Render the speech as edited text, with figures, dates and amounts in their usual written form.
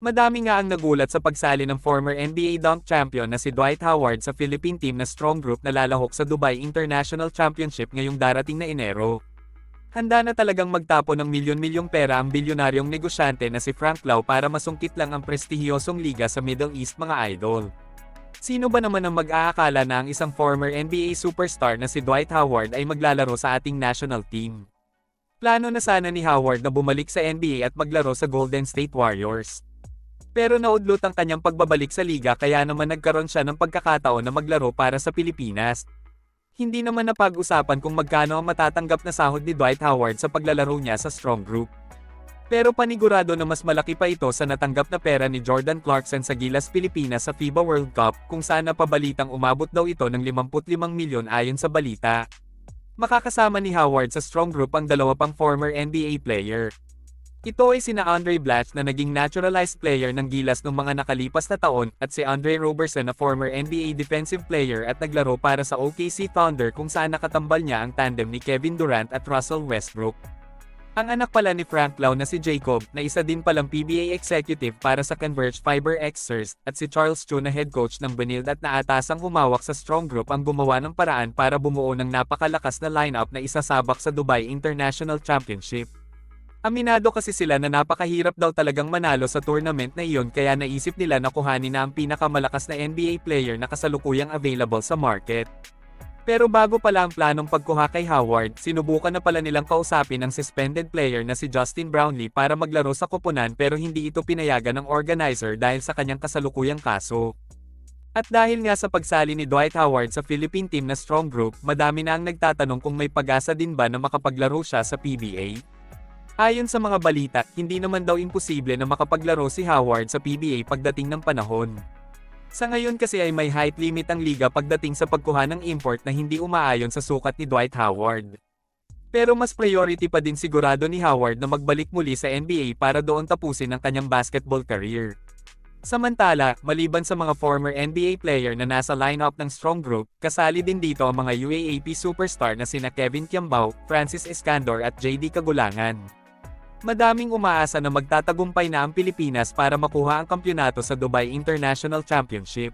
Madami nga ang nagulat sa pagsali ng former NBA dunk champion na si Dwight Howard sa Philippine team na strong group na lalahok sa Dubai International Championship ngayong darating na Enero. Handa na talagang magtapo ng milyon-milyong pera ang bilyonaryong negosyante na si Frank Lau para masungkit lang ang prestihiyosong liga sa Middle East mga idol. Sino ba naman ang mag-aakala na ang isang former NBA superstar na si Dwight Howard ay maglalaro sa ating national team? Plano na sana ni Howard na bumalik sa NBA at maglaro sa Golden State Warriors. Pero naudlot ang kanyang pagbabalik sa liga kaya naman nagkaroon siya ng pagkakataon na maglaro para sa Pilipinas. Hindi naman napag-usapan kung magkano ang matatanggap na sahod ni Dwight Howard sa paglalaro niya sa Strong Group. Pero panigurado na mas malaki pa ito sa natanggap na pera ni Jordan Clarkson sa Gilas Pilipinas sa FIBA World Cup kung saan napabalitang umabot daw ito ng 55 milyon ayon sa balita. Makakasama ni Howard sa Strong Group ang dalawa pang former NBA player. Ito ay sina Andre Blatche na naging naturalized player ng Gilas noong mga nakalipas na taon at si Andre Roberson na former NBA defensive player at naglaro para sa OKC Thunder kung saan nakatambal niya ang tandem ni Kevin Durant at Russell Westbrook. Ang anak pala ni Frank Lau na si Jacob na isa din palang PBA executive para sa Converge Fiber Xers at si Charles Chu na head coach ng Benilde at naatasang humawak sa Strong Group ang gumawa ng paraan para bumuo ng napakalakas na lineup na isasabak sa Dubai International Championship. Aminado kasi sila na napakahirap daw talagang manalo sa tournament na iyon kaya naisip nila na kuhanin na ang pinakamalakas na NBA player na kasalukuyang available sa market. Pero bago pala ang planong pagkuha kay Howard, sinubukan na pala nilang kausapin ang suspended player na si Justin Brownlee para maglaro sa koponan pero hindi ito pinayagan ng organizer dahil sa kanyang kasalukuyang kaso. At dahil nga sa pagsali ni Dwight Howard sa Philippine team na Strong Group, madami na ang nagtatanong kung may pag-asa din ba na makapaglaro siya sa PBA. Ayon sa mga balita, hindi naman daw imposible na makapaglaro si Howard sa PBA pagdating ng panahon. Sa ngayon kasi ay may height limit ang liga pagdating sa pagkuha ng import na hindi umaayon sa sukat ni Dwight Howard. Pero mas priority pa din sigurado ni Howard na magbalik muli sa NBA para doon tapusin ang kanyang basketball career. Samantala, maliban sa mga former NBA player na nasa lineup ng Strong Group, kasali din dito ang mga UAAP superstar na sina Kevin Kiambao, Francis Escandor at JD Kagulangan. Madaming umaasa na magtatagumpay na ang Pilipinas para makuha ang kampyonato sa Dubai International Championship.